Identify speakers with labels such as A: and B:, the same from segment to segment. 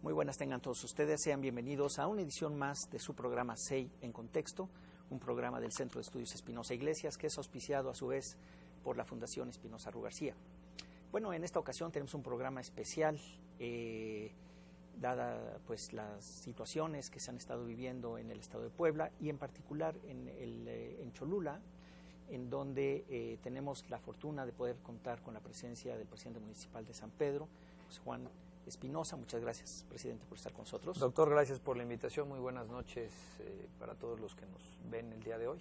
A: Muy buenas tengan todos ustedes, sean bienvenidos a una edición más de su programa CEI en Contexto, un programa del Centro de Estudios Espinosa Iglesias que es auspiciado a su vez por la Fundación Espinosa Rú García. Bueno, en esta ocasión tenemos un programa especial, dada pues las situaciones que se han estado viviendo en el estado de Puebla y en particular en Cholula, en donde tenemos la fortuna de poder contar con la presencia del presidente municipal de San Pedro, José Juan Espinosa. Muchas gracias, presidente, por estar con nosotros.
B: Doctor, gracias por la invitación. Muy buenas noches para todos los que nos ven el día de hoy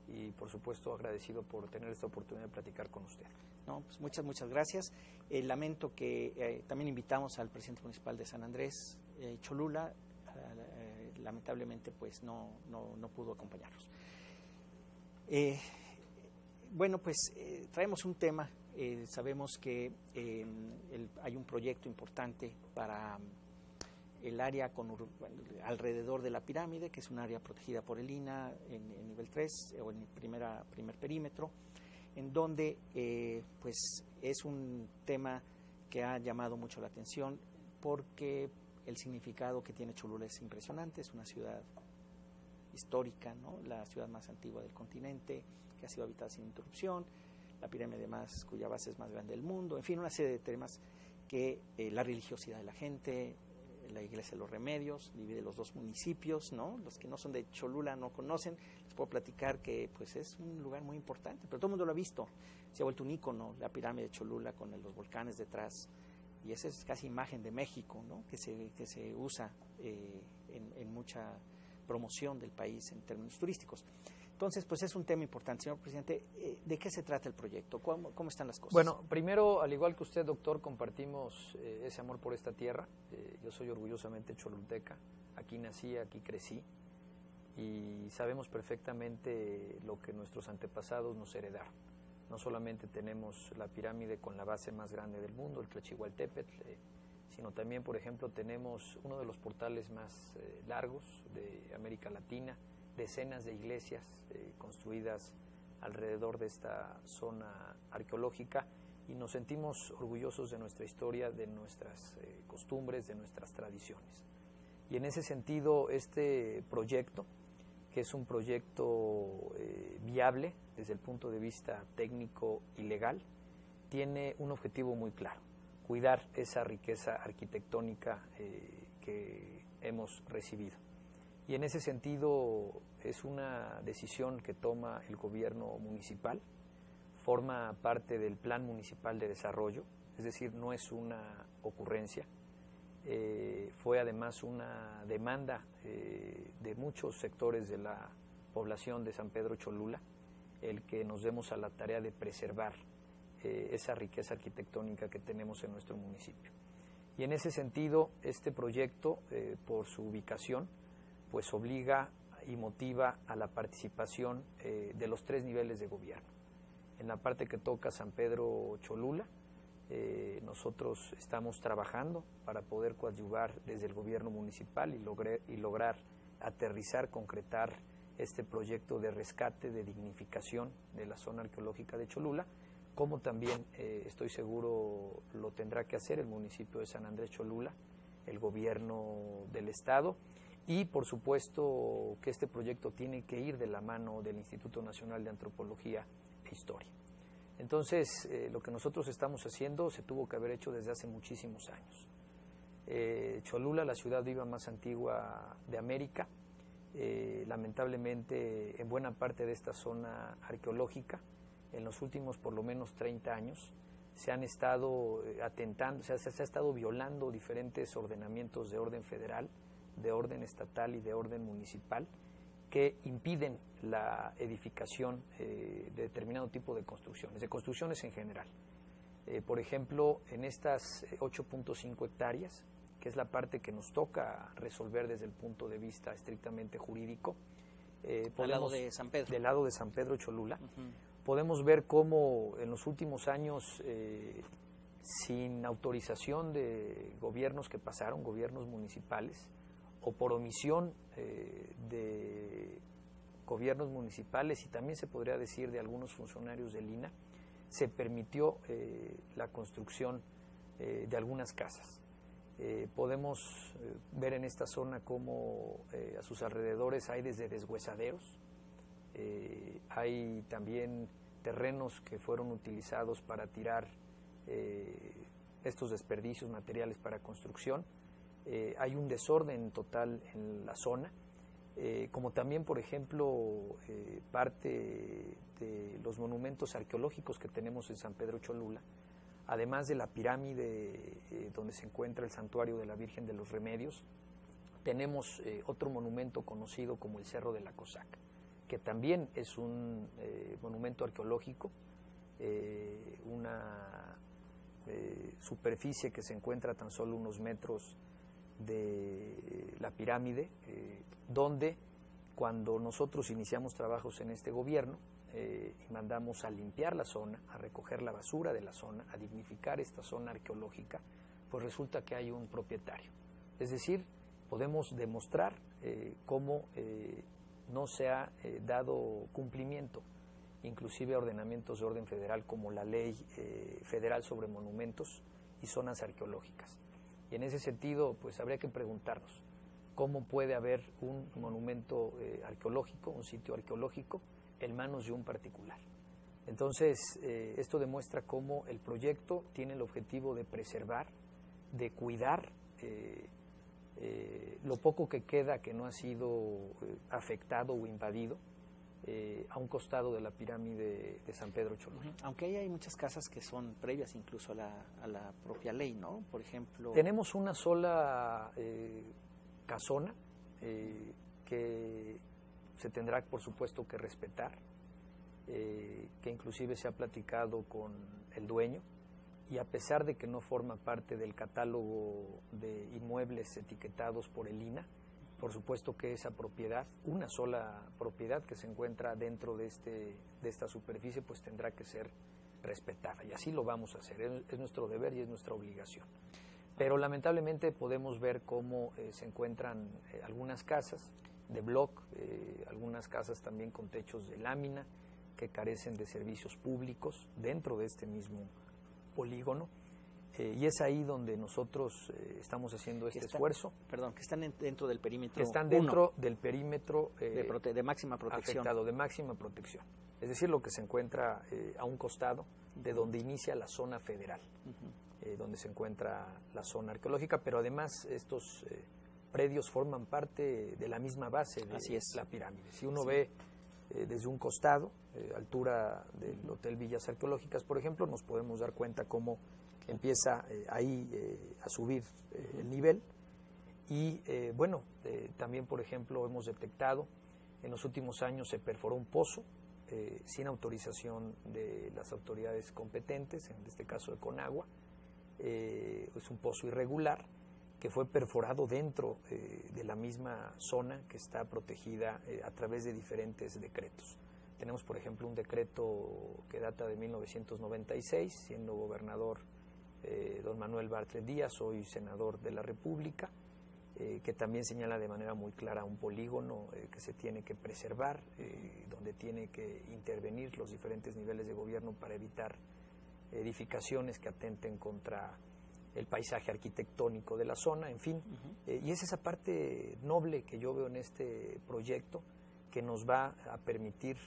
B: y, por supuesto, agradecido por tener esta oportunidad de platicar con usted.
A: No, pues muchas gracias. Lamento que también invitamos al presidente municipal de San Andrés, Cholula. Lamentablemente, pues no pudo acompañarnos. Bueno, pues traemos un tema. Sabemos que hay un proyecto importante para el área alrededor de la pirámide, que es un área protegida por el INAH en nivel 3 o en el primer perímetro, en donde pues es un tema que ha llamado mucho la atención porque el significado que tiene Cholula es impresionante. Es una ciudad histórica, ¿no? La ciudad más antigua del continente, que ha sido habitada sin interrupción, la pirámide cuya base es más grande del mundo, en fin, una serie de temas que la religiosidad de la gente, la iglesia de los Remedios, divide los dos municipios, ¿no? Los que no son de Cholula no conocen. Les puedo platicar que pues es un lugar muy importante, pero todo el mundo lo ha visto. Se ha vuelto un ícono la pirámide de Cholula con los volcanes detrás, y esa es casi imagen de México, ¿no? que se usa en mucha promoción del país en términos turísticos. Entonces, pues es un tema importante. Señor presidente, ¿de qué se trata el proyecto? ¿Cómo están las cosas?
B: Bueno, primero, al igual que usted, doctor, compartimos ese amor por esta tierra. Yo soy orgullosamente cholulteca, aquí nací, aquí crecí, y sabemos perfectamente lo que nuestros antepasados nos heredaron. No solamente tenemos la pirámide con la base más grande del mundo, el Tlachihualtépetl, sino también, por ejemplo, tenemos uno de los portales más largos de América Latina, decenas de iglesias construidas alrededor de esta zona arqueológica, y nos sentimos orgullosos de nuestra historia, de nuestras costumbres, de nuestras tradiciones. Y en ese sentido, este proyecto, que es un proyecto viable desde el punto de vista técnico y legal, tiene un objetivo muy claro: cuidar esa riqueza arquitectónica que hemos recibido. Y en ese sentido es una decisión que toma el gobierno municipal, forma parte del Plan Municipal de Desarrollo, es decir, no es una ocurrencia. Fue además una demanda de muchos sectores de la población de San Pedro Cholula el que nos demos a la tarea de preservar esa riqueza arquitectónica que tenemos en nuestro municipio. Y en ese sentido, este proyecto, por su ubicación, pues obliga y motiva a la participación de los tres niveles de gobierno. En la parte que toca San Pedro Cholula, nosotros estamos trabajando para poder coadyuvar desde el gobierno municipal y lograr aterrizar, concretar este proyecto de rescate, de dignificación de la zona arqueológica de Cholula, como también estoy seguro lo tendrá que hacer el municipio de San Andrés Cholula, el gobierno del estado, y por supuesto que este proyecto tiene que ir de la mano del Instituto Nacional de Antropología e Historia. Entonces, lo que nosotros estamos haciendo se tuvo que haber hecho desde hace muchísimos años. Cholula, la ciudad viva más antigua de América, lamentablemente en buena parte de esta zona arqueológica, en los últimos por lo menos 30 años, se han estado atentando, se ha estado violando diferentes ordenamientos de orden federal, de orden estatal y de orden municipal, que impiden la edificación de determinado tipo de construcciones en general. Por ejemplo, en estas 8.5 hectáreas, que es la parte que nos toca resolver desde el punto de vista estrictamente jurídico,
A: del lado de San Pedro.
B: Del lado de San Pedro Cholula, podemos ver cómo en los últimos años, sin autorización de gobiernos que pasaron, gobiernos municipales, o por omisión de gobiernos municipales y también se podría decir de algunos funcionarios del INAH, se permitió la construcción de algunas casas. Podemos ver en esta zona cómo a sus alrededores hay desde deshuesaderos, hay también terrenos que fueron utilizados para tirar estos desperdicios materiales para construcción. Hay un desorden total en la zona, como también, por ejemplo, parte de los monumentos arqueológicos que tenemos en San Pedro Cholula, además de la pirámide donde se encuentra el santuario de la Virgen de los Remedios. Tenemos otro monumento conocido como el Cerro de la Cosaca, que también es un monumento arqueológico, una superficie que se encuentra a tan solo unos metros de la pirámide, donde cuando nosotros iniciamos trabajos en este gobierno y mandamos a limpiar la zona, a recoger la basura de la zona, a dignificar esta zona arqueológica, pues resulta que hay un propietario. Es decir, podemos demostrar cómo no se ha dado cumplimiento, inclusive a ordenamientos de orden federal como la Ley Federal sobre Monumentos y Zonas Arqueológicas. Y en ese sentido, pues habría que preguntarnos cómo puede haber un monumento arqueológico, un sitio arqueológico, en manos de un particular. Entonces, esto demuestra cómo el proyecto tiene el objetivo de preservar, de cuidar lo poco que queda que no ha sido afectado o invadido a un costado de la pirámide de San Pedro Cholula.
A: Aunque ahí hay muchas casas que son previas incluso a la propia ley, ¿no? Por ejemplo...
B: Tenemos una sola casona que se tendrá, por supuesto, que respetar, que inclusive se ha platicado con el dueño, y a pesar de que no forma parte del catálogo de inmuebles etiquetados por el INAH, por supuesto que esa propiedad, una sola propiedad que se encuentra dentro de esta superficie, pues tendrá que ser respetada, y así lo vamos a hacer, es nuestro deber y es nuestra obligación. Pero lamentablemente podemos ver cómo se encuentran algunas casas de bloc, algunas casas también con techos de lámina que carecen de servicios públicos dentro de este mismo polígono, y es ahí donde nosotros estamos haciendo este esfuerzo.
A: Perdón, que están dentro del perímetro.
B: Que están dentro del perímetro
A: de máxima protección.
B: Afectado, de máxima protección. Es decir, lo que se encuentra a un costado de donde inicia la zona federal, donde se encuentra la zona arqueológica, pero además estos predios forman parte de la misma base de la pirámide. Si uno ve desde un costado, altura del Hotel Villas Arqueológicas, por ejemplo, nos podemos dar cuenta cómo empieza ahí a subir el nivel. Y bueno, también, por ejemplo, hemos detectado, en los últimos años se perforó un pozo sin autorización de las autoridades competentes, en este caso de Conagua. Es un pozo irregular que fue perforado dentro de la misma zona que está protegida a través de diferentes decretos. Tenemos, por ejemplo, un decreto que data de 1996, siendo gobernador don Manuel Bartlett Díaz, hoy senador de la República, que también señala de manera muy clara un polígono que se tiene que preservar, donde tiene que intervenir los diferentes niveles de gobierno para evitar edificaciones que atenten contra el paisaje arquitectónico de la zona, en fin. Y es esa parte noble que yo veo en este proyecto que nos va a permitir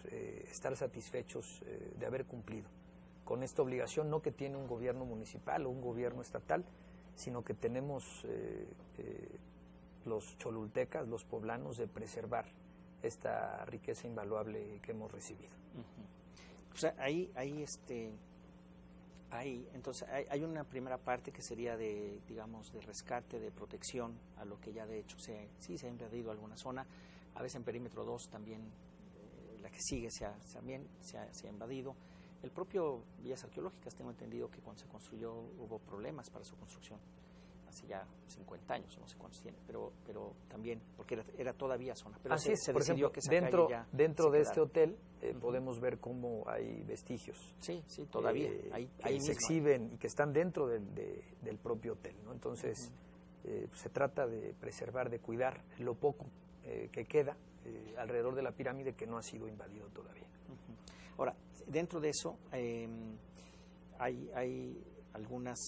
B: estar satisfechos de haber cumplido con esta obligación, no que tiene un gobierno municipal o un gobierno estatal, sino que tenemos los cholultecas, los poblanos, de preservar esta riqueza invaluable que hemos recibido.
A: O sea, entonces hay una primera parte que sería de, digamos, de rescate, de protección a lo que ya de hecho sí se ha invadido alguna zona, a veces en perímetro 2 también, la que sigue también se ha invadido. El propio Villas Arqueológicas, tengo entendido que cuando se construyó hubo problemas para su construcción, hace ya 50 años, no sé cuántos tiene, pero también, porque era todavía zona. Pero
B: así es,
A: se
B: por ejemplo,
A: que
B: dentro de este hotel podemos ver cómo hay vestigios.
A: Sí, todavía.
B: Que se exhiben y que están dentro del propio hotel, ¿no? Entonces, se trata de preservar, de cuidar lo poco que queda alrededor de la pirámide que no ha sido invadido todavía. Ahora,
A: dentro de eso hay algunas,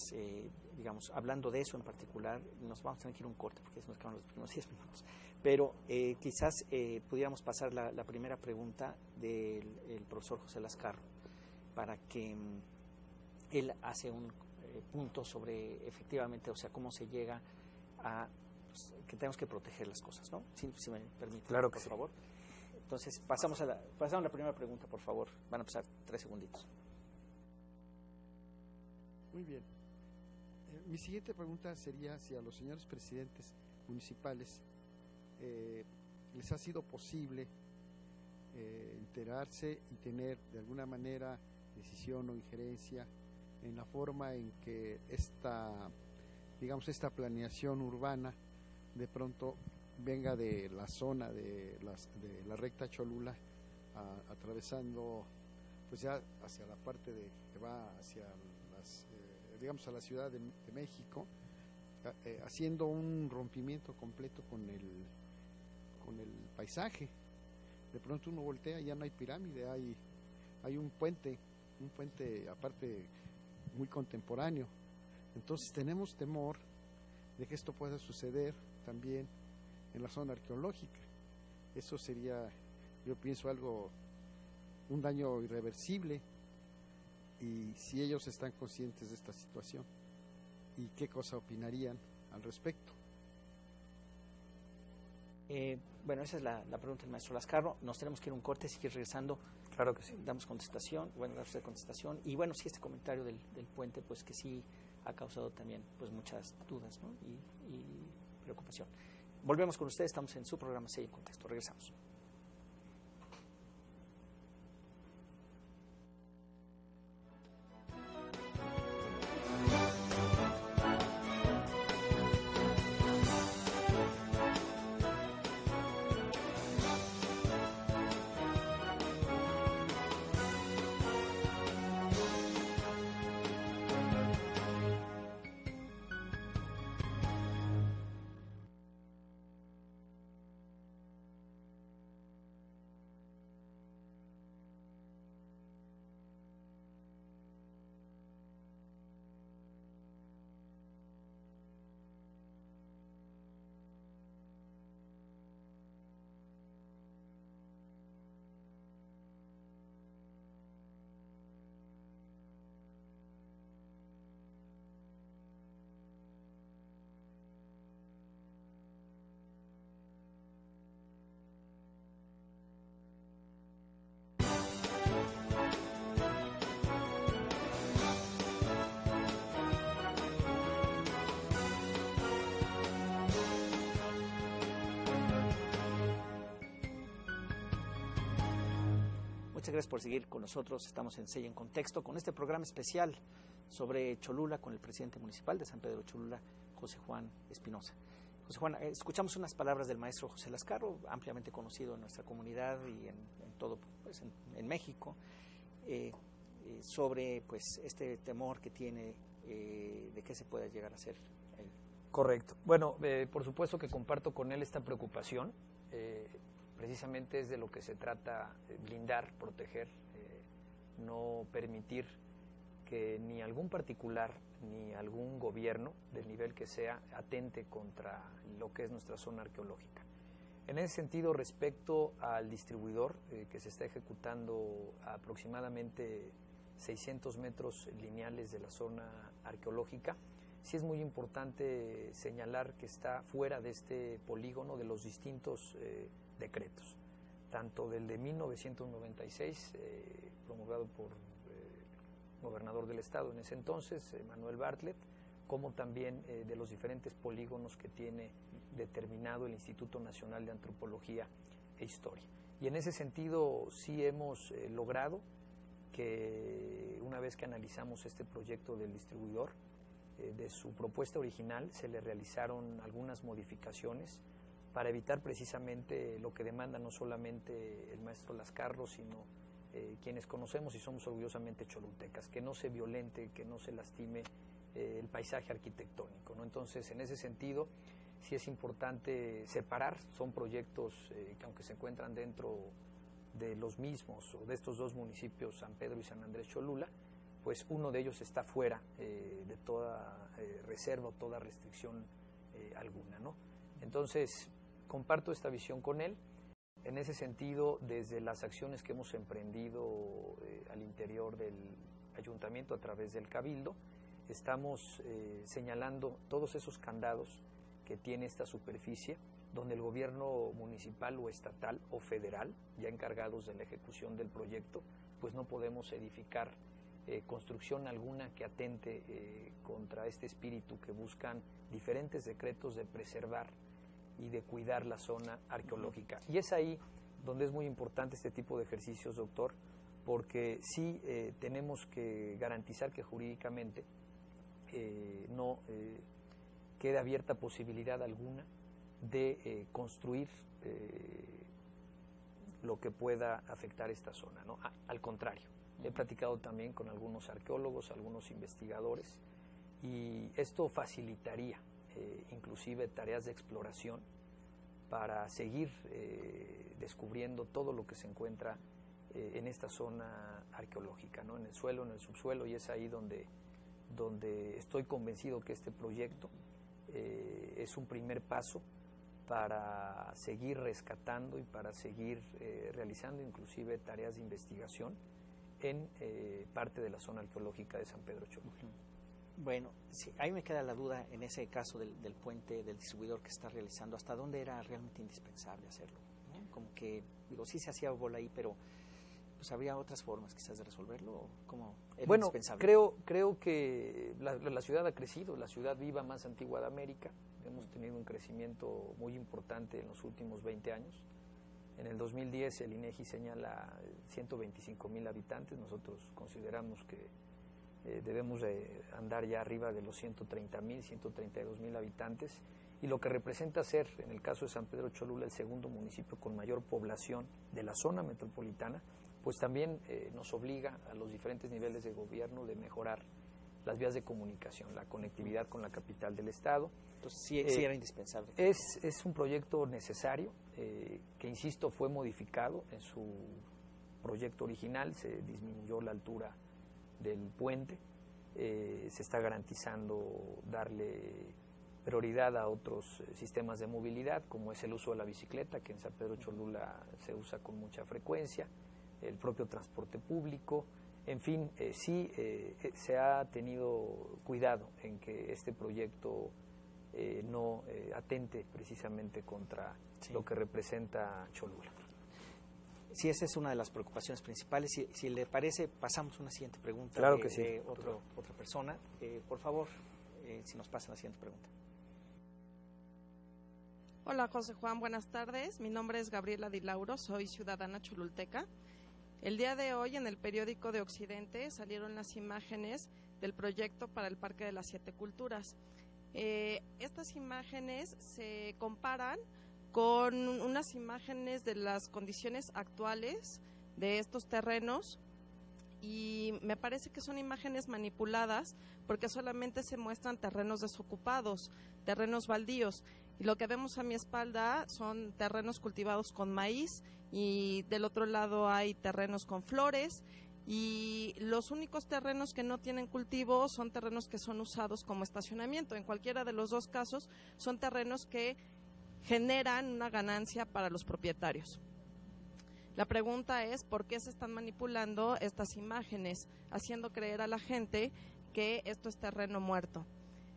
A: digamos, hablando de eso en particular, nos vamos a tener que ir a un corte porque se nos quedan los primeros 10 minutos. Pero quizás pudiéramos pasar la primera pregunta del profesor José Lascarro para que él hace un punto sobre efectivamente, o sea, cómo se llega a pues, que tenemos que proteger las cosas, ¿no? Si me permite,
B: claro que
A: por favor. Entonces, pasamos a la primera pregunta, por favor. Van a pasar 3 segunditos.
C: Muy bien. Mi siguiente pregunta sería si a los señores presidentes municipales les ha sido posible enterarse y tener de alguna manera decisión o injerencia en la forma en que esta planeación urbana de pronto venga de la zona de la recta Cholula, atravesando pues ya hacia la parte que va hacia digamos a la Ciudad de México, haciendo un rompimiento completo con el paisaje. De pronto uno voltea y ya no hay pirámide, hay un puente aparte muy contemporáneo. Entonces tenemos temor de que esto pueda suceder también en la zona arqueológica. Eso sería, yo pienso, un daño irreversible. Y si ellos están conscientes de esta situación y qué cosa opinarían al respecto.
A: Bueno, esa es la pregunta del maestro Lascarro. Nos tenemos que ir a un corte, si quieres regresando.
B: Claro que sí.
A: Damos contestación, contestación. Y bueno, sí, este comentario del puente, pues que sí ha causado también pues muchas dudas, ¿no? y preocupación. Volvemos con ustedes, estamos en su programa Sella en Contexto. Regresamos. Muchas gracias por seguir con nosotros. Estamos en Sella en Contexto con este programa especial sobre Cholula con el presidente municipal de San Pedro Cholula, José Juan Espinosa. José Juan, escuchamos unas palabras del maestro José Lascarro, ampliamente conocido en nuestra comunidad y en todo, pues, en México, sobre pues este temor que tiene de qué se pueda llegar a hacer.
B: Correcto. Bueno, por supuesto que comparto con él esta preocupación. Precisamente es de lo que se trata, blindar, proteger, no permitir que ni algún particular ni algún gobierno, del nivel que sea, atente contra lo que es nuestra zona arqueológica. En ese sentido, respecto al distribuidor que se está ejecutando a aproximadamente 600 metros lineales de la zona arqueológica, sí es muy importante señalar que está fuera de este polígono de los distintos decretos, tanto del de 1996, promulgado por el gobernador del estado en ese entonces, Manuel Bartlett, como también de los diferentes polígonos que tiene determinado el Instituto Nacional de Antropología e Historia. Y en ese sentido sí hemos logrado que, una vez que analizamos este proyecto del distribuidor, de su propuesta original se le realizaron algunas modificaciones para evitar precisamente lo que demanda no solamente el maestro Lascarro, sino quienes conocemos y somos orgullosamente cholultecas, que no se violente, que no se lastime el paisaje arquitectónico, ¿no? Entonces, en ese sentido, sí es importante separar, son proyectos que aunque se encuentran dentro de los mismos o de estos dos municipios, San Pedro y San Andrés Cholula, pues uno de ellos está fuera de toda reserva o toda restricción alguna, ¿no? Entonces, comparto esta visión con él. En ese sentido, desde las acciones que hemos emprendido al interior del ayuntamiento a través del Cabildo, estamos señalando todos esos candados que tiene esta superficie, donde el gobierno municipal o estatal o federal, ya encargados de la ejecución del proyecto, pues no podemos edificar construcción alguna que atente contra este espíritu que buscan diferentes decretos de preservar y de cuidar la zona arqueológica. Y es ahí donde es muy importante este tipo de ejercicios, doctor, porque sí tenemos que garantizar que jurídicamente no quede abierta posibilidad alguna de construir lo que pueda afectar esta zona, ¿no? Al contrario, he platicado también con algunos arqueólogos, algunos investigadores, y esto facilitaría inclusive tareas de exploración para seguir descubriendo todo lo que se encuentra en esta zona arqueológica, ¿no? En el suelo, en el subsuelo, y es ahí donde estoy convencido que este proyecto es un primer paso para seguir rescatando y para seguir realizando inclusive tareas de investigación en parte de la zona arqueológica de San Pedro Cholula.
A: Bueno, sí, ahí me queda la duda en ese caso del puente del distribuidor que está realizando, ¿hasta dónde era realmente indispensable hacerlo? ¿No? Como que, digo, sí se hacía bola ahí, pero pues habría otras formas quizás de resolverlo, ¿o cómo era indispensable?
B: Creo que la ciudad ha crecido, la ciudad viva más antigua de América, hemos tenido un crecimiento muy importante en los últimos 20 años. En el 2010 el INEGI señala 125,000 habitantes, nosotros consideramos que debemos de andar ya arriba de los 130,000, 132,000 habitantes, y lo que representa ser, en el caso de San Pedro Cholula, el segundo municipio con mayor población de la zona metropolitana, pues también nos obliga a los diferentes niveles de gobierno de mejorar las vías de comunicación, la conectividad con la capital del estado.
A: Entonces sí era indispensable.
B: Es un proyecto necesario, que insisto fue modificado en su proyecto original, se disminuyó la altura del puente, se está garantizando darle prioridad a otros sistemas de movilidad, como es el uso de la bicicleta, que en San Pedro Cholula se usa con mucha frecuencia, el propio transporte público, en fin, sí se ha tenido cuidado en que este proyecto no atente precisamente contra lo que representa Cholula.
A: Sí, esa es una de las preocupaciones principales. Si le parece, pasamos a una siguiente pregunta.
B: Claro que sí.
A: De otra persona. Por favor, si nos pasa la siguiente pregunta.
D: Hola, José Juan, buenas tardes. Mi nombre es Gabriela Di Lauro, soy ciudadana cholulteca. El día de hoy en el periódico de Occidente salieron las imágenes del proyecto para el Parque de las Siete Culturas. Estas imágenes se comparan con unas imágenes de las condiciones actuales de estos terrenos, y me parece que son imágenes manipuladas porque solamente se muestran terrenos desocupados, terrenos baldíos, y lo que vemos a mi espalda son terrenos cultivados con maíz, y del otro lado hay terrenos con flores, y los únicos terrenos que no tienen cultivo son terrenos que son usados como estacionamiento. En cualquiera de los dos casos son terrenos que generan una ganancia para los propietarios. La pregunta es, ¿por qué se están manipulando estas imágenes, haciendo creer a la gente que esto es terreno muerto?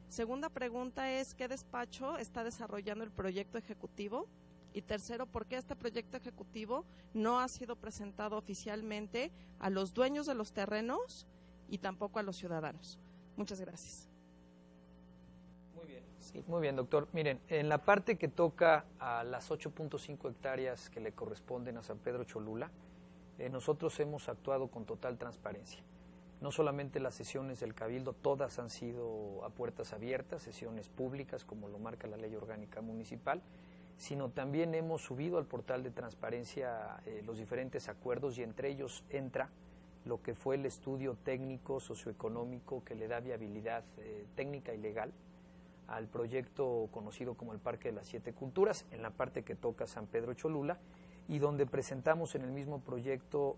D: Segunda pregunta es, ¿qué despacho está desarrollando el proyecto ejecutivo? Y tercero, ¿por qué este proyecto ejecutivo no ha sido presentado oficialmente a los dueños de los terrenos y tampoco a los ciudadanos? Muchas gracias.
B: Muy bien. Sí, muy bien, doctor. Miren, en la parte que toca a las 8.5 hectáreas que le corresponden a San Pedro Cholula, nosotros hemos actuado con total transparencia. No solamente las sesiones del Cabildo, todas han sido a puertas abiertas, sesiones públicas como lo marca la Ley Orgánica Municipal, sino también hemos subido al portal de transparencia los diferentes acuerdos, y entre ellos entra lo que fue el estudio técnico socioeconómico que le da viabilidad técnica y legal al proyecto conocido como el Parque de las Siete Culturas, en la parte que toca San Pedro Cholula, y donde presentamos en el mismo proyecto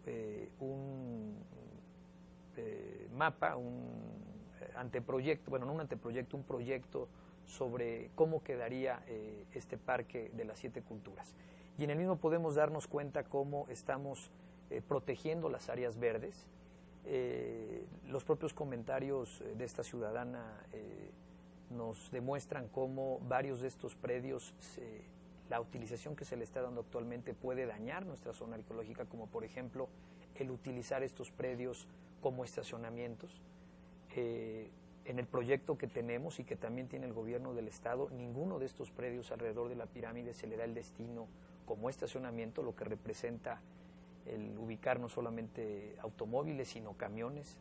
B: un mapa, un anteproyecto, bueno, no un anteproyecto, un proyecto sobre cómo quedaría este parque de las 7 culturas. Y en el mismo podemos darnos cuenta cómo estamos protegiendo las áreas verdes. Los propios comentarios de esta ciudadana nos demuestran cómo varios de estos predios, la utilización que se le está dando actualmente puede dañar nuestra zona arqueológica, como por ejemplo el utilizar estos predios como estacionamientos. En el proyecto que tenemos y que también tiene el gobierno del estado, ninguno de estos predios alrededor de la pirámide se le da el destino como estacionamiento, lo que representa el ubicar no solamente automóviles, sino camiones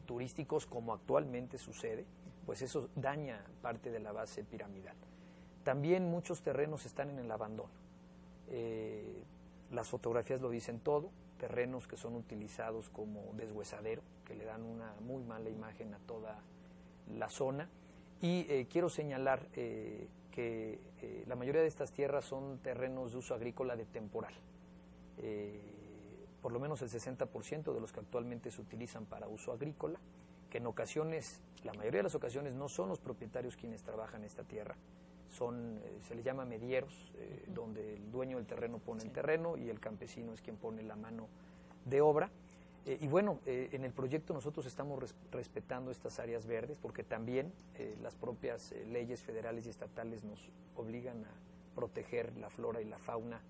B: turísticos, como actualmente sucede, pues eso daña parte de la base piramidal. También muchos terrenos están en el abandono. Las fotografías lo dicen todo, terrenos que son utilizados como deshuesadero, que le dan una muy mala imagen a toda la zona. Y quiero señalar que la mayoría de estas tierras son terrenos de uso agrícola de temporal. Por lo menos el 60% de los que actualmente se utilizan para uso agrícola, que en ocasiones, la mayoría de las ocasiones, no son los propietarios quienes trabajan esta tierra, son, se les llama medieros, donde el dueño del terreno pone el terreno y el campesino es quien pone la mano de obra. Y bueno, en el proyecto nosotros estamos respetando estas áreas verdes, porque también las propias leyes federales y estatales nos obligan a proteger la flora y la fauna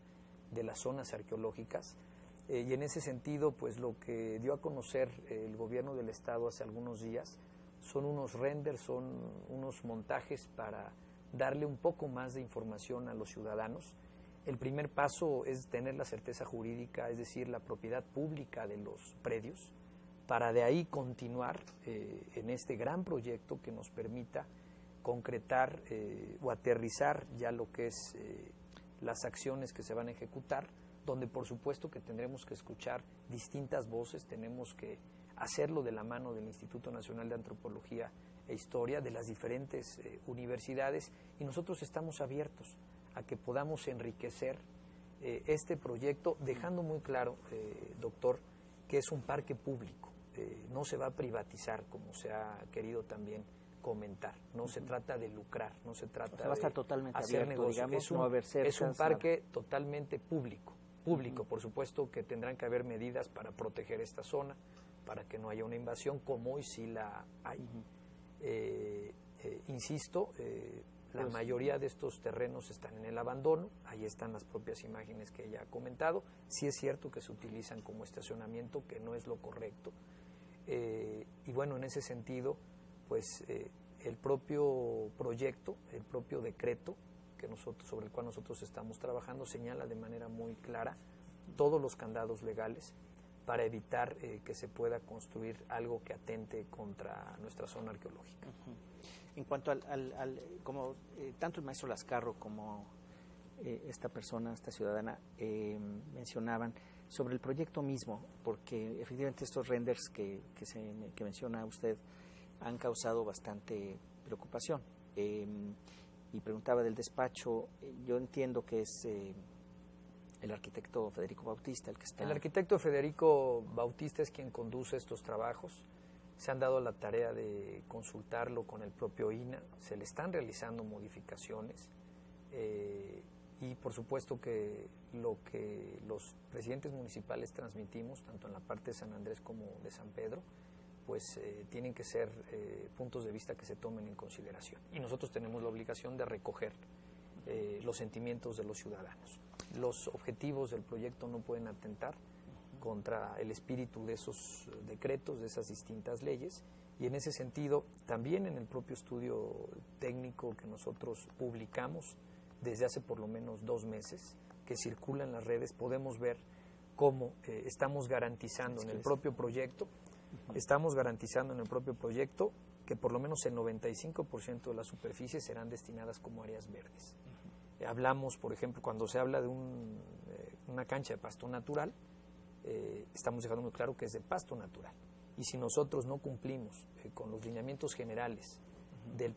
B: de las zonas arqueológicas. Y en ese sentido, pues lo que dio a conocer el gobierno del estado hace algunos días son unos renders, son unos montajes para darle un poco más de información a los ciudadanos. El primer paso es tener la certeza jurídica, es decir, la propiedad pública de los predios, para de ahí continuar en este gran proyecto que nos permita concretar o aterrizar ya lo que es las acciones que se van a ejecutar, donde por supuesto que tendremos que escuchar distintas voces, tenemos que hacerlo de la mano del Instituto Nacional de Antropología e Historia, de las diferentes universidades, y nosotros estamos abiertos a que podamos enriquecer este proyecto, dejando muy claro, doctor, que es un parque público, no se va a privatizar como se ha querido también comentar, no se trata de lucrar, no se trata
A: va a estar totalmente
B: hacer
A: abierto,
B: negocio,
A: digamos, no va a haber cercas,
B: es un parque totalmente público, por supuesto que tendrán que haber medidas para proteger esta zona, para que no haya una invasión, como hoy sí la hay. Insisto, la mayoría de estos terrenos están en el abandono, ahí están las propias imágenes que ella ha comentado. Sí es cierto que se utilizan como estacionamiento, que no es lo correcto. Y bueno, en ese sentido, pues el propio proyecto, el propio decreto sobre el cual nosotros estamos trabajando, señala de manera muy clara todos los candados legales para evitar que se pueda construir algo que atente contra nuestra zona arqueológica.
A: En cuanto como tanto el maestro Lascarro como esta persona, esta ciudadana, mencionaban sobre el proyecto mismo, porque efectivamente estos renders que menciona usted han causado bastante preocupación. Y preguntaba del despacho, yo entiendo que es el arquitecto Federico Bautista el que está...
B: El arquitecto Federico Bautista es quien conduce estos trabajos. Se han dado la tarea de consultarlo con el propio INAH, se le están realizando modificaciones y por supuesto que lo que los presidentes municipales transmitimos, tanto en la parte de San Andrés como de San Pedro, pues tienen que ser puntos de vista que se tomen en consideración. Y nosotros tenemos la obligación de recoger los sentimientos de los ciudadanos. Los objetivos del proyecto no pueden atentar contra el espíritu de esos decretos, de esas distintas leyes, y en ese sentido, también en el propio estudio técnico que nosotros publicamos desde hace por lo menos 2 meses, que circula en las redes, podemos ver cómo estamos garantizando en el propio proyecto, que por lo menos el 95% de las superficies serán destinadas como áreas verdes. Hablamos, por ejemplo, cuando se habla de una cancha de pasto natural, estamos dejando muy claro que es de pasto natural. Y si nosotros no cumplimos con los lineamientos generales de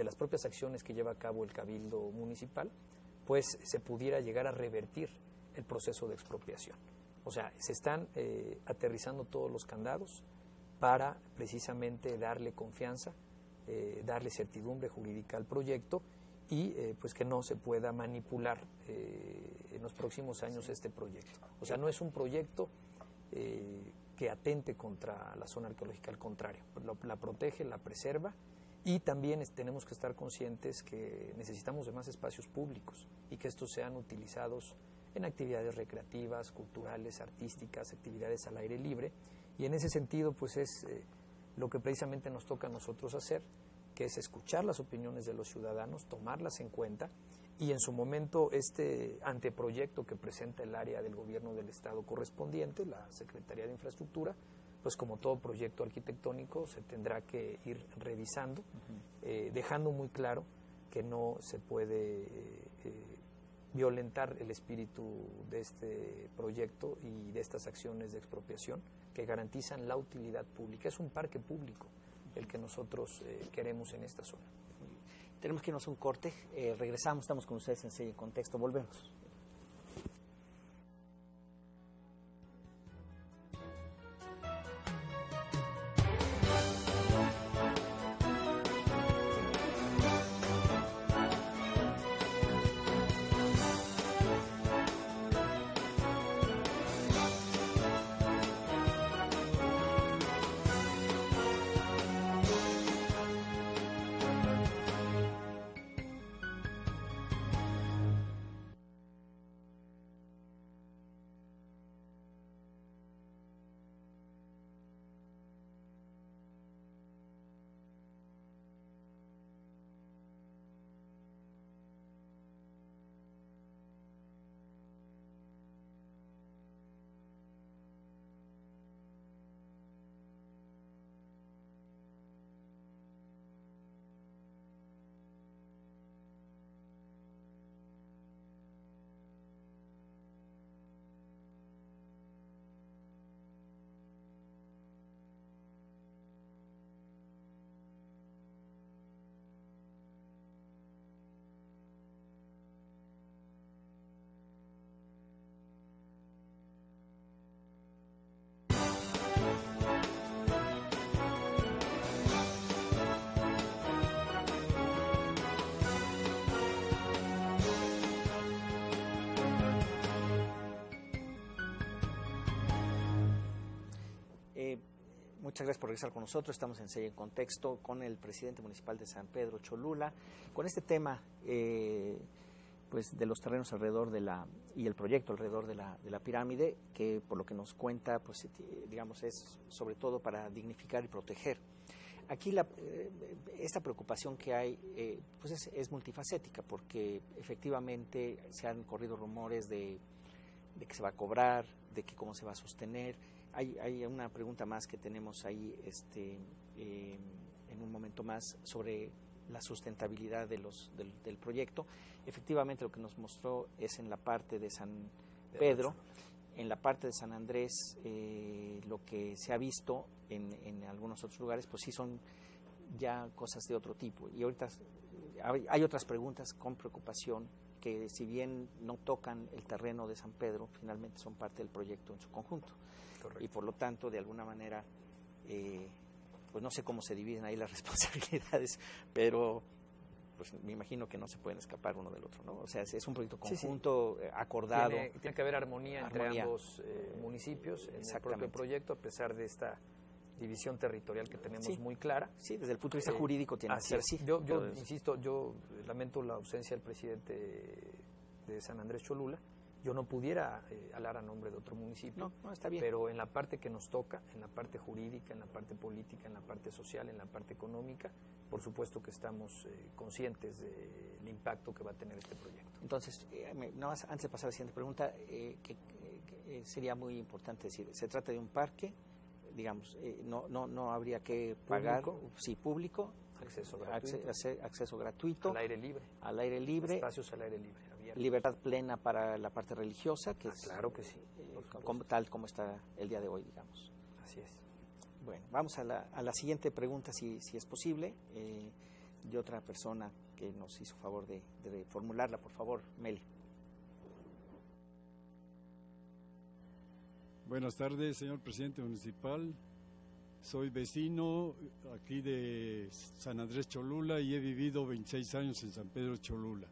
B: las propias acciones que lleva a cabo el Cabildo Municipal, pues se pudiera llegar a revertir el proceso de expropiación. O sea, se están aterrizando todos los candados para precisamente darle confianza, darle certidumbre jurídica al proyecto y pues que no se pueda manipular en los próximos años este proyecto. O sea, no es un proyecto que atente contra la zona arqueológica, al contrario, la protege, la preserva, y también tenemos que estar conscientes que necesitamos de más espacios públicos y que estos sean utilizados en actividades recreativas, culturales, artísticas, actividades al aire libre, y en ese sentido pues es lo que precisamente nos toca a nosotros hacer, que es escuchar las opiniones de los ciudadanos, tomarlas en cuenta, y en su momento este anteproyecto que presenta el área del gobierno del estado correspondiente, la Secretaría de Infraestructura, pues como todo proyecto arquitectónico se tendrá que ir revisando, dejando muy claro que no se puede violentar el espíritu de este proyecto y de estas acciones de expropiación que garantizan la utilidad pública. Es un parque público el que nosotros queremos en esta zona.
A: Tenemos que irnos a un corte, regresamos, estamos con ustedes en Sella en Contexto, volvemos. Muchas gracias por regresar con nosotros. Estamos en Sella en Contexto con el presidente municipal de San Pedro Cholula, con este tema pues de los terrenos alrededor y el proyecto alrededor de la pirámide, que por lo que nos cuenta, pues digamos, es sobre todo para dignificar y proteger. Aquí esta preocupación que hay pues es multifacética, porque efectivamente se han corrido rumores de que se va a cobrar, de que cómo se va a sostener. Hay una pregunta más que tenemos ahí en un momento más sobre la sustentabilidad del proyecto. Efectivamente, lo que nos mostró es en la parte de San Pedro. En la parte de San Andrés, lo que se ha visto en algunos otros lugares, pues sí son ya cosas de otro tipo. Y ahorita hay otras preguntas con preocupación que, si bien no tocan el terreno de San Pedro, finalmente son parte del proyecto en su conjunto. Correcto. Y por lo tanto, de alguna manera, pues no sé cómo se dividen ahí las responsabilidades, pero pues me imagino que no se pueden escapar uno del otro, ¿no? O sea, es un proyecto conjunto, sí, acordado.
B: Tiene que haber armonía entre ambos municipios en el propio proyecto, a pesar de esta división territorial que tenemos muy clara.
A: Sí, desde el punto de vista jurídico tiene que ser así.
B: Yo insisto, yo lamento la ausencia del presidente de San Andrés Cholula. Yo no pudiera hablar a nombre de otro municipio,
A: no, está bien.
B: Pero en la parte que nos toca, en la parte jurídica, en la parte política, en la parte social, en la parte económica, por supuesto que estamos conscientes del impacto que va a tener este proyecto.
A: Entonces, nada más antes de pasar a la siguiente pregunta, que sería muy importante decir, se trata de un parque, digamos, no habría que pagar, público, acceso gratuito, al aire libre,
B: espacios al aire libre, abierto.
A: Libertad plena para la parte religiosa, que es
B: claro que sí,
A: tal como está el día de hoy, digamos.
B: Así es.
A: Bueno, vamos a la siguiente pregunta, si es posible, de otra persona que nos hizo favor de formularla, por favor, Meli.
E: Buenas tardes, señor presidente municipal. Soy vecino aquí de San Andrés Cholula y he vivido 26 años en San Pedro Cholula.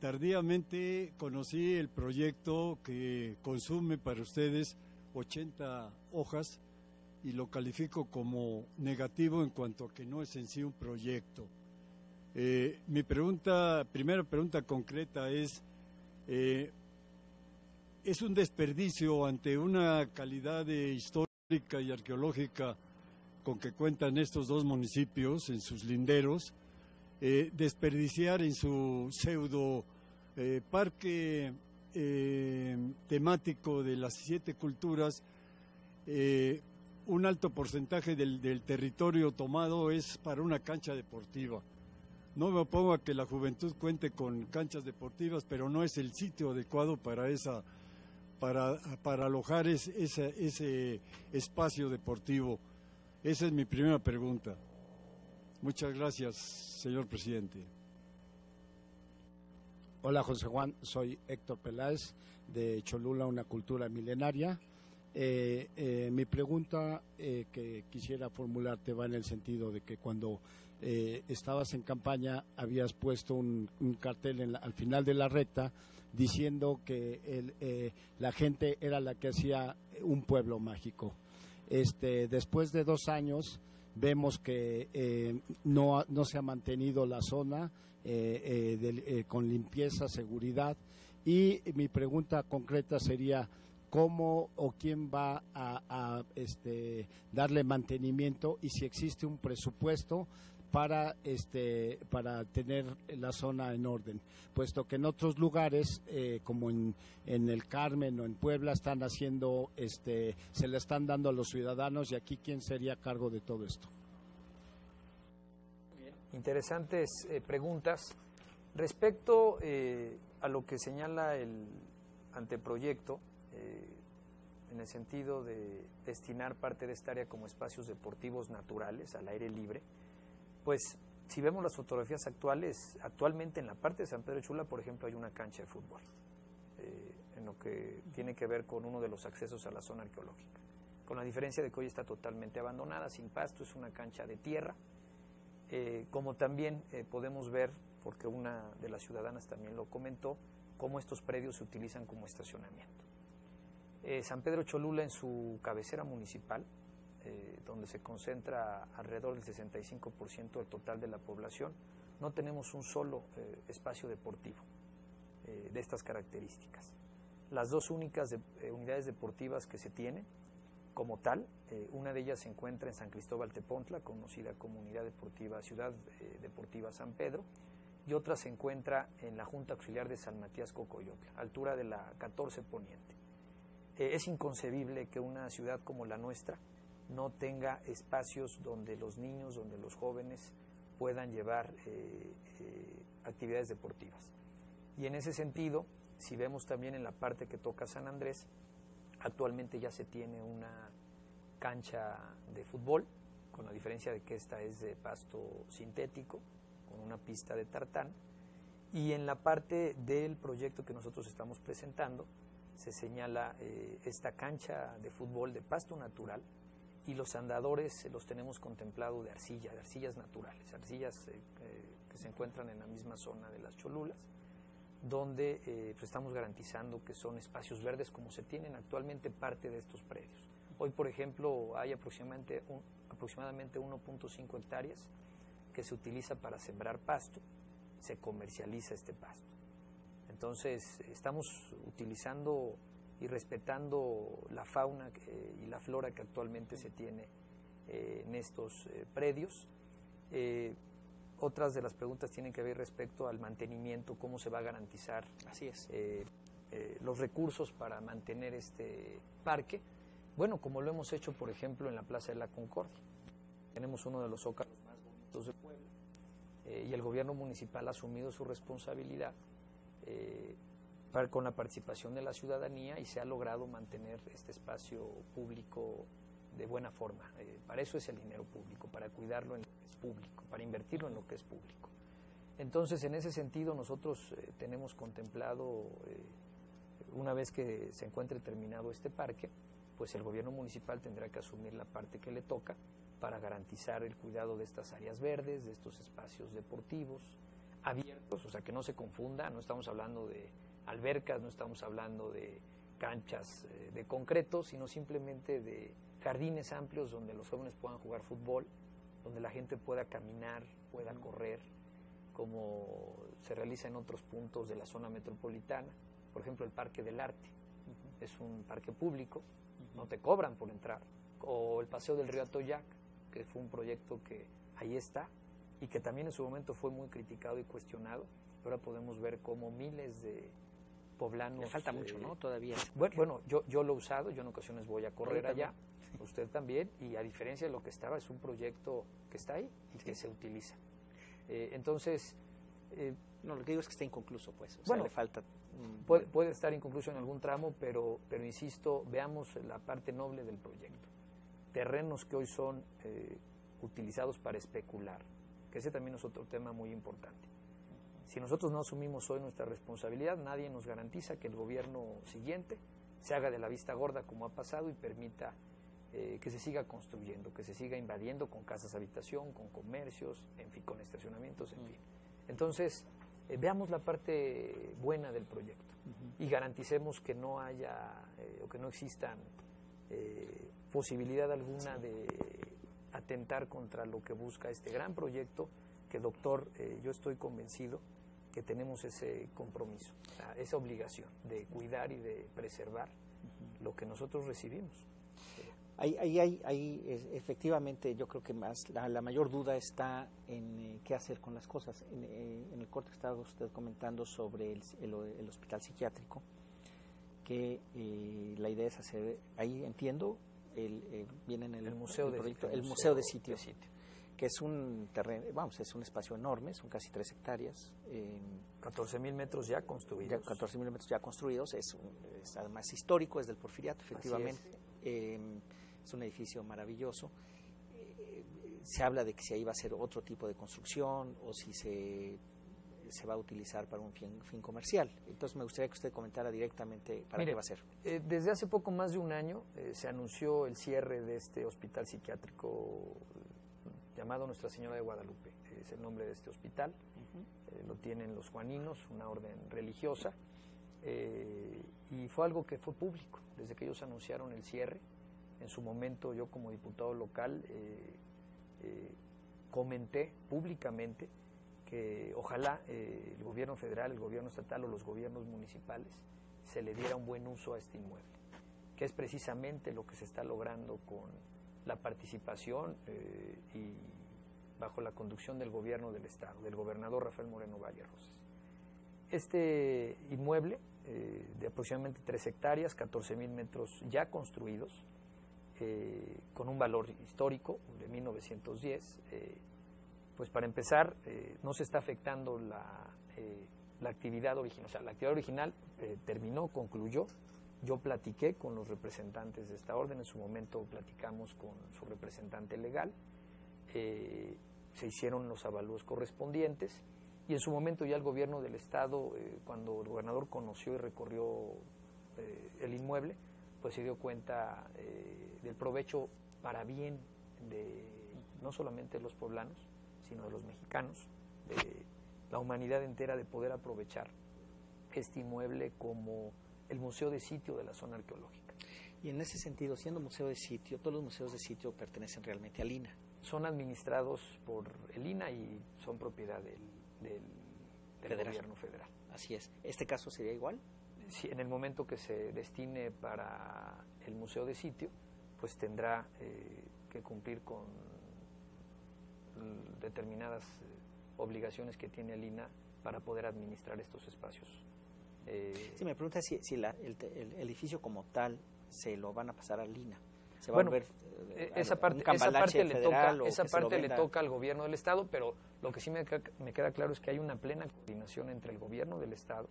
E: Tardíamente conocí el proyecto que consume para ustedes 80 hojas y lo califico como negativo en cuanto a que no es en sí un proyecto. Mi primera pregunta concreta es un desperdicio ante una calidad histórica y arqueológica con que cuentan estos dos municipios en sus linderos, desperdiciar en su pseudo parque temático de las 7 culturas un alto porcentaje del territorio tomado es para una cancha deportiva. No me opongo a que la juventud cuente con canchas deportivas, pero no es el sitio adecuado para alojar ese espacio deportivo. Esa es mi primera pregunta. Muchas gracias, señor presidente.
F: Hola, José Juan, soy Héctor Peláez, de Cholula, una cultura milenaria. Mi pregunta que quisiera formularte va en el sentido de que cuando estabas en campaña habías puesto un cartel al final de la recta diciendo que la gente era la que hacía un pueblo mágico. Después de 2 años vemos que no se ha mantenido la zona con limpieza, seguridad, y mi pregunta concreta sería cómo o quién va a darle mantenimiento y si existe un presupuesto para tener la zona en orden, puesto que en otros lugares como en el Carmen o en Puebla están haciendo se le están dando a los ciudadanos, y aquí quién sería a cargo de todo esto.
B: Interesantes preguntas. Respecto a lo que señala el anteproyecto, en el sentido de destinar parte de esta área como espacios deportivos naturales al aire libre, pues si vemos las fotografías actualmente en la parte de San Pedro Cholula, por ejemplo, hay una cancha de fútbol, en lo que tiene que ver con uno de los accesos a la zona arqueológica, con la diferencia de que hoy está totalmente abandonada, sin pasto, es una cancha de tierra, como también podemos ver, porque una de las ciudadanas también lo comentó, cómo estos predios se utilizan como estacionamiento. San Pedro Cholula, en su cabecera municipal, donde se concentra alrededor del 65% del total de la población, no tenemos un solo espacio deportivo de estas características. Las 2 únicas unidades deportivas que se tienen como tal, una de ellas se encuentra en San Cristóbal Tepontla, conocida como Unidad Deportiva Ciudad Deportiva San Pedro, y otra se encuentra en la Junta Auxiliar de San Matías Cocoyotla, altura de la 14 Poniente. Es inconcebible que una ciudad como la nuestra no tenga espacios donde los niños, donde los jóvenes puedan llevar actividades deportivas. Y en ese sentido, si vemos también en la parte que toca San Andrés, actualmente ya se tiene una cancha de fútbol, con la diferencia de que esta es de pasto sintético, con una pista de tartán, y en la parte del proyecto que nosotros estamos presentando se señala esta cancha de fútbol de pasto natural, y los andadores los tenemos contemplado de arcillas naturales, arcillas que se encuentran en la misma zona de las Cholulas, donde pues estamos garantizando que son espacios verdes como se tienen actualmente parte de estos predios. Hoy, por ejemplo, hay aproximadamente 1.5 hectáreas que se utiliza para sembrar pasto, se comercializa este pasto. Entonces, estamos utilizando y respetando la fauna y la flora que actualmente se tiene en estos predios. Otras de las preguntas tienen que ver respecto al mantenimiento, cómo se va a garantizar.
A: Así es.
B: Los recursos para mantener este parque. Bueno, como lo hemos hecho, por ejemplo, en la Plaza de la Concordia. Tenemos uno de los zócalos más bonitos de Puebla, y el gobierno municipal ha asumido su responsabilidad con la participación de la ciudadanía, y se ha logrado mantener este espacio público de buena forma. Para eso es el dinero público, para cuidarlo en lo que es público, para invertirlo en lo que es público. Entonces, en ese sentido, nosotros tenemos contemplado una vez que se encuentre terminado este parque, pues el gobierno municipal tendrá que asumir la parte que le toca para garantizar el cuidado de estas áreas verdes, de estos espacios deportivos abiertos, o sea, que no se confunda, no estamos hablando de albercas, no estamos hablando de canchas de concreto, sino simplemente de jardines amplios donde los jóvenes puedan jugar fútbol, donde la gente pueda caminar, pueda correr, como se realiza en otros puntos de la zona metropolitana. Por ejemplo, el Parque del Arte, es un parque público, no te cobran por entrar, o el Paseo del Río Atoyac, que fue un proyecto que ahí está y que también en su momento fue muy criticado y cuestionado. Ahora podemos ver cómo miles de poblanos...
A: Le falta mucho, ¿no? Todavía.
B: Bueno, yo lo he usado, yo en ocasiones voy a correr allá, usted también, y a diferencia de lo que estaba, es un proyecto que está ahí y que se utiliza. Entonces...
A: no, lo que digo es que está inconcluso, pues. O sea,
B: Bueno,
A: le falta...
B: Puede estar inconcluso en algún tramo, pero insisto, veamos la parte noble del proyecto. Terrenos que hoy son utilizados para especular, que ese también es otro tema muy importante. Si nosotros no asumimos hoy nuestra responsabilidad, nadie nos garantiza que el gobierno siguiente se haga de la vista gorda como ha pasado y permita que se siga construyendo, que se siga invadiendo con casas habitación, con comercios, en fin, con estacionamientos, en fin. Entonces, veamos la parte buena del proyecto y garanticemos que no haya o que no existan posibilidad alguna de atentar contra lo que busca este gran proyecto que, doctor, yo estoy convencido que tenemos ese compromiso, o sea, esa obligación de cuidar y de preservar lo que nosotros recibimos.
A: Efectivamente, yo creo que más la mayor duda está en qué hacer con las cosas. En el corte que estaba usted comentando sobre el hospital psiquiátrico, que la idea es hacer, ahí entiendo, viene en el museo de sitio, que es un terreno, es un espacio enorme, son casi 3 hectáreas.
B: 14.000 metros ya construidos.
A: 14.000 metros ya construidos, es además histórico, es del Porfiriato, efectivamente. Es un edificio maravilloso. Se habla de que si ahí va a ser otro tipo de construcción o si se va a utilizar para un fin comercial. Entonces me gustaría que usted comentara directamente para qué va a ser.
B: Desde hace poco más de un año se anunció el cierre de este hospital psiquiátrico llamado Nuestra Señora de Guadalupe. Es el nombre de este hospital. Lo tienen los juaninos, una orden religiosa. Y fue algo que fue público desde que ellos anunciaron el cierre. En su momento yo como diputado local comenté públicamente que ojalá el gobierno federal, el gobierno estatal o los gobiernos municipales se le diera un buen uso a este inmueble, que es precisamente lo que se está logrando con la participación y bajo la conducción del gobierno del estado, del gobernador Rafael Moreno Valle Rosas. Este inmueble de aproximadamente 3 hectáreas, 14.000 metros ya construidos, con un valor histórico de 1910, pues para empezar no se está afectando la actividad original, o sea, la actividad original terminó, concluyó. Yo platiqué con los representantes de esta orden, en su momento platicamos con su representante legal, se hicieron los avalúos correspondientes y en su momento ya el gobierno del estado, cuando el gobernador conoció y recorrió el inmueble, pues se dio cuenta del provecho para bien de no solamente de los poblanos, sino de los mexicanos, de la humanidad entera, de poder aprovechar este inmueble como el museo de sitio de la zona arqueológica.
A: Y en ese sentido, siendo museo de sitio, todos los museos de sitio pertenecen realmente al INAH.
B: Son administrados por el INAH y son propiedad del gobierno federal.
A: Así es. ¿Este caso sería igual?
B: Sí, en el momento que se destine para el museo de sitio, pues tendrá que cumplir con determinadas obligaciones que tiene el INAH para poder administrar estos espacios.
A: Sí, me pregunta si el edificio como tal se lo van a pasar al INAH. ¿Se va
B: bueno,
A: a volver
B: esa parte le toca al gobierno del estado, pero lo que sí me queda claro es que hay una plena coordinación entre el gobierno del estado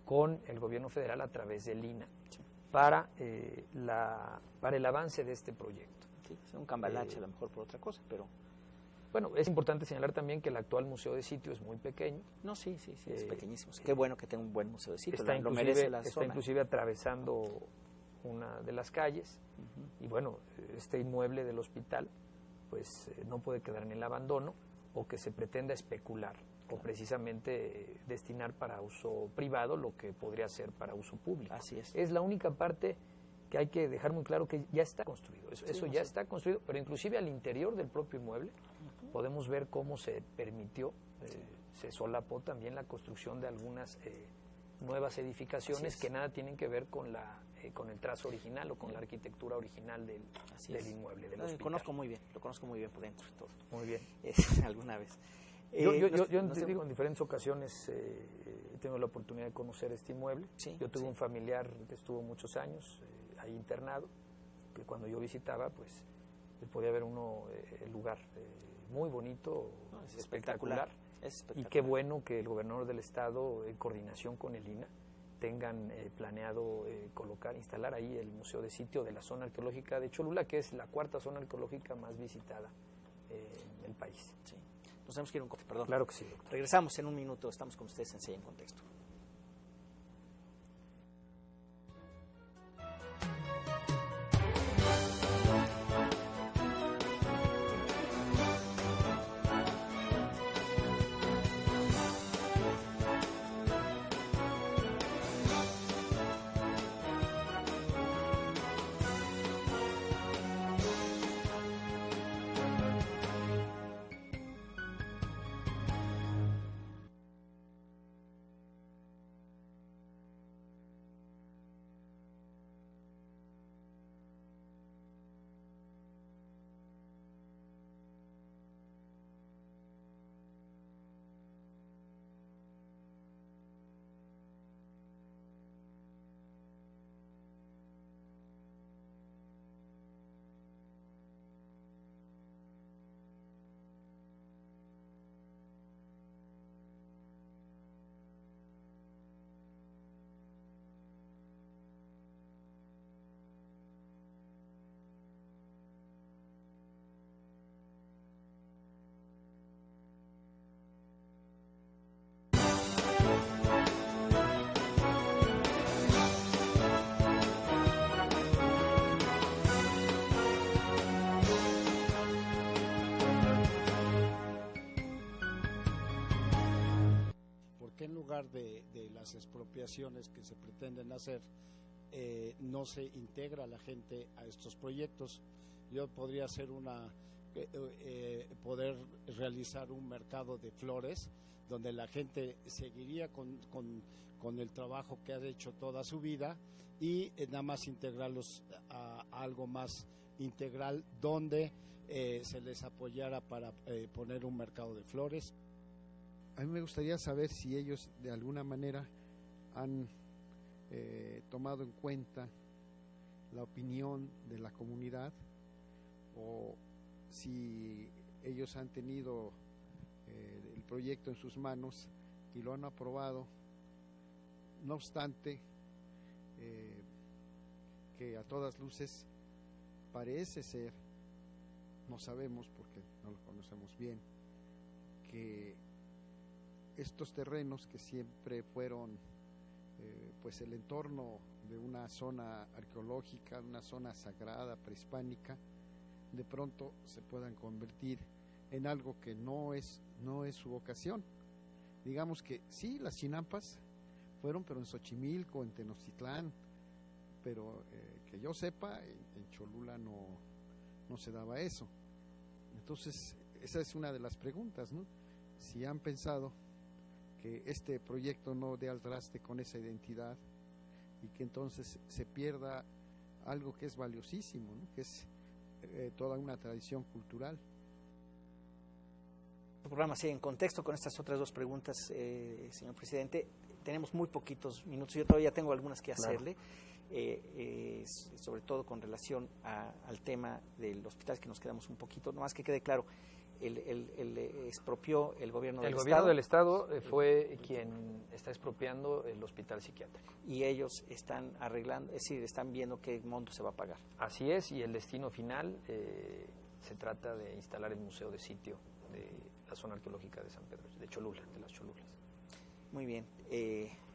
B: con el gobierno federal a través del INAH para el avance de este proyecto.
A: Sí, es un cambalache a lo mejor por otra cosa, pero
B: Bueno, es importante señalar también que el actual museo de sitio es muy pequeño.
A: No, sí, es pequeñísimo. Qué bueno que tenga un buen museo de sitio,
B: Está
A: lo merece la
B: está
A: zona.
B: inclusive atravesando una de las calles. Y bueno, este inmueble del hospital pues no puede quedar en el abandono o que se pretenda especular o precisamente destinar para uso privado lo que podría ser para uso público.
A: Así es.
B: Es la única parte que hay que dejar muy claro que ya está construido. Eso ya está construido, pero inclusive al interior del propio inmueble podemos ver cómo se permitió, se solapó también la construcción de algunas nuevas edificaciones que nada tienen que ver con con el trazo original o con la arquitectura original del inmueble, del hospital.
A: Lo conozco muy bien por dentro y todo.
B: Muy bien.
A: Alguna vez.
B: Yo digo, en diferentes ocasiones he tenido la oportunidad de conocer este inmueble. Yo tuve un familiar que estuvo muchos años ahí internado, que cuando yo visitaba, pues podía ver el lugar muy bonito,
A: es espectacular.
B: Y qué bueno que el gobernador del estado, en coordinación con el INAH, tengan planeado instalar ahí el museo de sitio de la zona arqueológica de Cholula, que es la 4ª zona arqueológica más visitada en el país.
A: Sí. Nos tenemos que ir a un corte, perdón.
B: Claro que sí, doctor.
A: Regresamos en un minuto, estamos con ustedes en CIE en Contexto.
F: En lugar de las expropiaciones que se pretenden hacer, no se integra a la gente a estos proyectos. Yo podría hacer poder realizar un mercado de flores donde la gente seguiría con el trabajo que ha hecho toda su vida y nada más integrarlos a algo más integral donde se les apoyara para poner un mercado de flores.
C: A mí me gustaría saber si ellos de alguna manera han tomado en cuenta la opinión de la comunidad o si ellos han tenido el proyecto en sus manos y lo han aprobado. No obstante, que a todas luces parece ser, no sabemos porque no lo conocemos bien, que estos terrenos que siempre fueron pues el entorno de una zona arqueológica, una zona sagrada, prehispánica, de pronto se puedan convertir en algo que no es su vocación. Digamos que sí, las chinampas fueron, pero en Xochimilco, en Tenochtitlán, pero que yo sepa, en Cholula no se daba eso. Entonces, esa es una de las preguntas, ¿no? Si han pensado que este proyecto no dé al traste con esa identidad y que entonces se pierda algo que es valiosísimo, ¿no? Que es toda una tradición cultural.
A: El programa sigue en contexto con estas otras dos preguntas, señor presidente. Tenemos muy poquitos minutos, yo todavía tengo algunas que hacerle, sobre todo con relación al tema del hospital, que nos quedamos un poquito, nomás que quede claro. El expropió el gobierno del Estado.
B: El gobierno del Estado fue quien está expropiando el hospital psiquiátrico.
A: Y ellos están arreglando, es decir, están viendo qué monto se va a pagar.
B: Así es, y el destino final se trata de instalar el museo de sitio de la zona arqueológica de San Pedro, de Cholula, de las Cholulas.
A: Muy bien.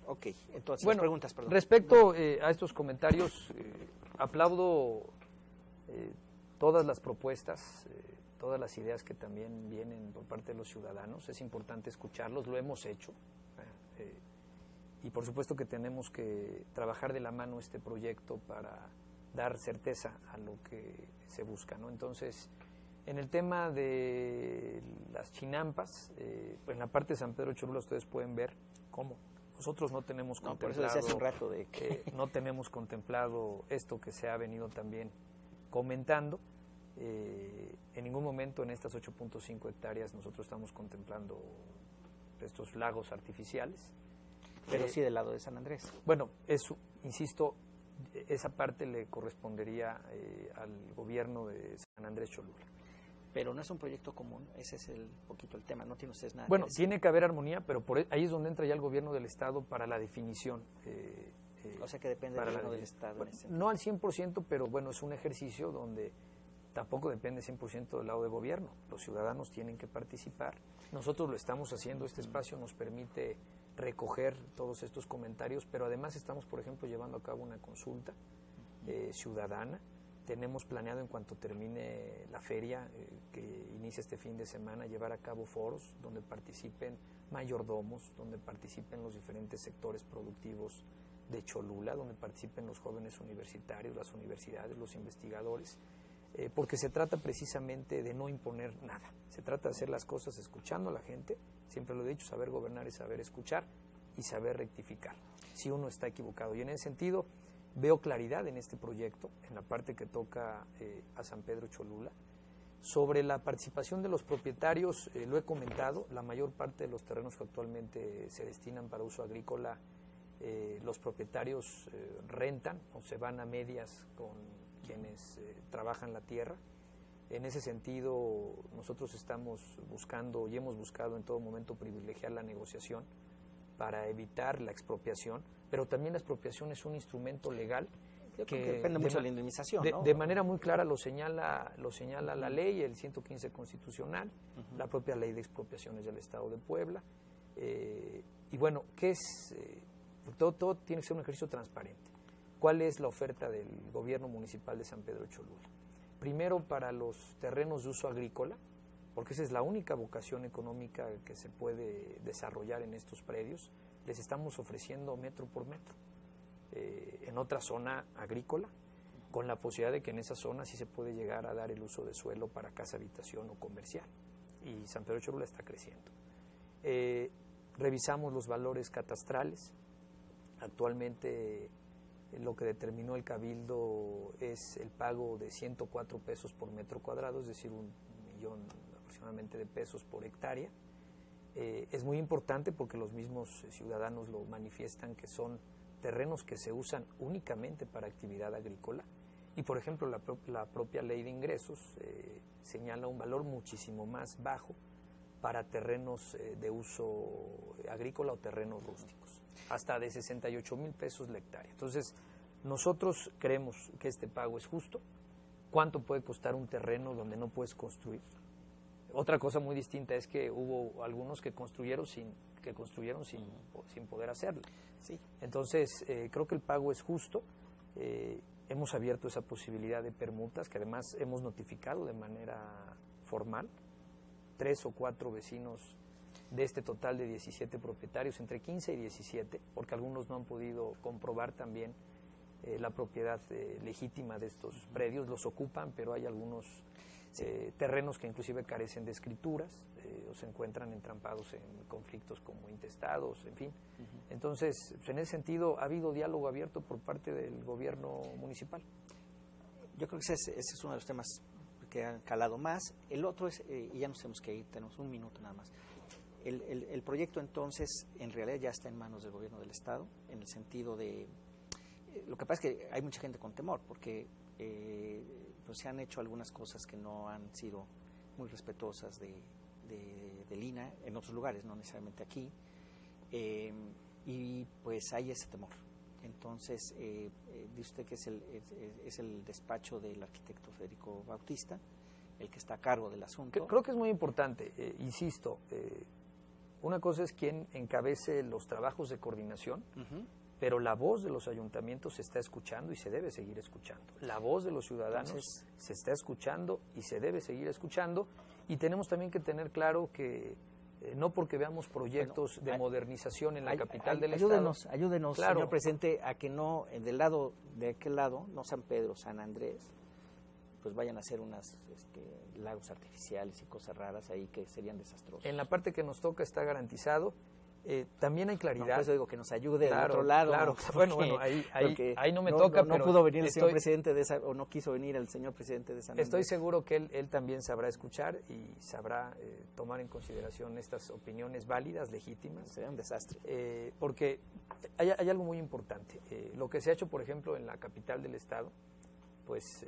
A: Ok, entonces,
B: Bueno,
A: preguntas, perdón.
B: Respecto a estos comentarios, aplaudo todas las propuestas, todas las ideas que también vienen por parte de los ciudadanos. Es importante escucharlos, lo hemos hecho. Y por supuesto que tenemos que trabajar de la mano este proyecto para dar certeza a lo que se busca, ¿no? Entonces, en el tema de las chinampas, pues en la parte de San Pedro Cholula ustedes pueden ver cómo nosotros no tenemos
A: Por eso
B: contemplado,
A: decía hace un rato de que
B: no tenemos contemplado esto que se ha venido también comentando. En ningún momento en estas 8.5 hectáreas nosotros estamos contemplando estos lagos artificiales.
A: pero sí del lado de San Andrés.
B: Bueno, eso, insisto, esa parte le correspondería al gobierno de San Andrés Cholula.
A: Pero no es un proyecto común, ese es el poquito el tema, no tiene ustedes nada.
B: Bueno,
A: que decir.
B: tiene que haber armonía, pero ahí es donde entra ya el gobierno del Estado para la definición.
A: O sea que depende del gobierno del Estado.
B: Bueno,
A: en ese sentido.
B: no al 100%, pero bueno, es un ejercicio donde tampoco depende 100% del lado del gobierno. Los ciudadanos tienen que participar. Nosotros lo estamos haciendo, este espacio nos permite recoger todos estos comentarios, pero además estamos, por ejemplo, llevando a cabo una consulta ciudadana. Tenemos planeado, en cuanto termine la feria que inicia este fin de semana, llevar a cabo foros donde participen mayordomos, donde participen los diferentes sectores productivos de Cholula, donde participen los jóvenes universitarios, las universidades, los investigadores, porque se trata precisamente de no imponer nada. Se trata de hacer las cosas escuchando a la gente, siempre lo he dicho, saber gobernar es saber escuchar y saber rectificar si uno está equivocado. Y en ese sentido veo claridad en este proyecto, en la parte que toca a San Pedro Cholula. Sobre la participación de los propietarios, lo he comentado, la mayor parte de los terrenos que actualmente se destinan para uso agrícola, los propietarios rentan o se van a medias con quienes trabajan la tierra. En ese sentido, nosotros estamos buscando y hemos buscado en todo momento privilegiar la negociación para evitar la expropiación, pero también la expropiación es un instrumento legal que
A: depende mucho de la indemnización, ¿no?
B: de manera muy clara lo señala la ley, el 115 constitucional, la propia ley de expropiaciones del Estado de Puebla. Y bueno, ¿qué es? Todo tiene que ser un ejercicio transparente. ¿Cuál es la oferta del gobierno municipal de San Pedro Cholula? Primero, para los terrenos de uso agrícola, porque esa es la única vocación económica que se puede desarrollar en estos predios, les estamos ofreciendo metro por metro. En otra zona agrícola, con la posibilidad de que en esa zona sí se puede llegar a dar el uso de suelo para casa, habitación o comercial. Y San Pedro Cholula está creciendo. Revisamos los valores catastrales. Actualmente lo que determinó el Cabildo es el pago de 104 pesos por metro cuadrado, es decir, 1.000.000 aproximadamente de pesos por hectárea. Es muy importante porque los mismos ciudadanos lo manifiestan, que son terrenos que se usan únicamente para actividad agrícola y, por ejemplo, la propia ley de ingresos señala un valor muchísimo más bajo para terrenos de uso agrícola o terrenos rústicos, hasta de 68,000 pesos la hectárea. Entonces, nosotros creemos que este pago es justo. ¿Cuánto puede costar un terreno donde no puedes construir? Otra cosa muy distinta es que hubo algunos que construyeron sin poder hacerlo.
A: Sí.
B: Entonces, creo que el pago es justo. Hemos abierto esa posibilidad de permutas, que además hemos notificado de manera formal. 3 o 4 vecinos de este total de 17 propietarios, entre 15 y 17, porque algunos no han podido comprobar también la propiedad legítima de estos predios, los ocupan, pero hay algunos terrenos que inclusive carecen de escrituras o se encuentran entrampados en conflictos como intestados, en fin. Entonces, pues, en ese sentido, ¿ha habido diálogo abierto por parte del gobierno municipal?
A: Yo creo que ese es uno de los temas que han calado más. El otro es, y ya nos tenemos que ir, tenemos un minuto nada más. El proyecto entonces en realidad ya está en manos del gobierno del Estado, en el sentido de, lo que pasa es que hay mucha gente con temor, porque pues se han hecho algunas cosas que no han sido muy respetuosas del INAH en otros lugares, no necesariamente aquí, y pues hay ese temor. Entonces, dice usted que es el despacho del arquitecto Federico Bautista, el que está a cargo del asunto.
B: Creo que es muy importante, insisto, una cosa es quien encabece los trabajos de coordinación, pero la voz de los ayuntamientos se está escuchando y se debe seguir escuchando. La voz de los ciudadanos se está escuchando y se debe seguir escuchando, y tenemos también que tener claro que no porque veamos proyectos de modernización en la capital del
A: Estado. Ayúdenos,
B: claro,
A: señor presidente, a que no, de aquel lado, no San Pedro, San Andrés, pues vayan a hacer unas lagos artificiales y cosas raras ahí que serían desastrosas.
B: En la parte que nos toca está garantizado. También hay claridad.
A: No, por eso digo que nos ayude del otro lado.
B: Claro,
A: porque,
B: bueno, ahí no me toca,
A: pero no pudo venir el señor presidente o no quiso venir el señor presidente de San Andrés.
B: Estoy seguro que él también sabrá escuchar y sabrá tomar en consideración estas opiniones válidas, legítimas.
A: Sería un desastre.
B: Porque hay algo muy importante. Lo que se ha hecho, por ejemplo, en la capital del estado, pues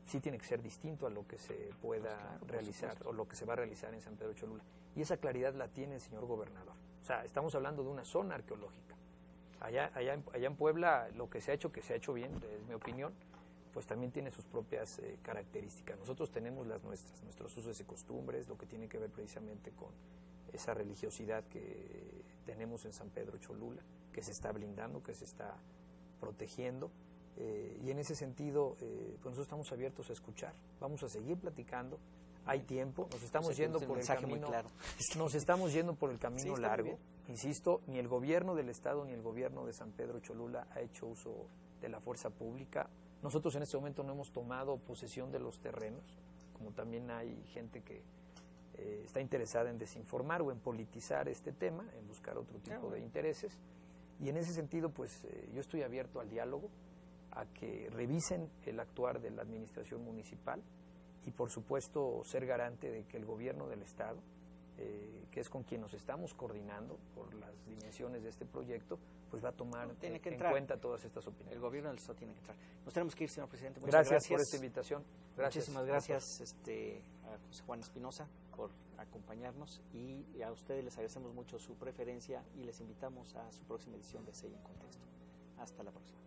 B: sí tiene que ser distinto a lo que se pueda realizar o lo que se va a realizar en San Pedro Cholula. Y esa claridad la tiene el señor gobernador. O sea, estamos hablando de una zona arqueológica. Allá en Puebla, lo que se ha hecho bien, es mi opinión, pues también tiene sus propias características. Nosotros tenemos las nuestros usos y costumbres, lo que tiene que ver precisamente con esa religiosidad que tenemos en San Pedro Cholula, que se está blindando, que se está protegiendo. Y en ese sentido, pues nosotros estamos abiertos a escuchar. Vamos a seguir platicando. Hay tiempo, nos estamos yendo por el camino, nos estamos yendo por el camino largo. Insisto, ni el gobierno del estado ni el gobierno de San Pedro Cholula ha hecho uso de la fuerza pública. Nosotros en este momento no hemos tomado posesión de los terrenos, como también hay gente que está interesada en desinformar o en politizar este tema, en buscar otro tipo de intereses. Y en ese sentido, pues yo estoy abierto al diálogo, a que revisen el actuar de la administración municipal, y por supuesto ser garante de que el gobierno del estado, que es con quien nos estamos coordinando por las dimensiones de este proyecto, pues va a tomar en cuenta todas estas opiniones.
A: El gobierno del estado tiene que entrar. Nos tenemos que ir, señor presidente.
B: Muchas gracias por esta invitación.
A: Muchísimas gracias a José Juan Espinosa por acompañarnos, y a ustedes les agradecemos mucho su preferencia y les invitamos a su próxima edición de CEI en Contexto. Hasta la próxima.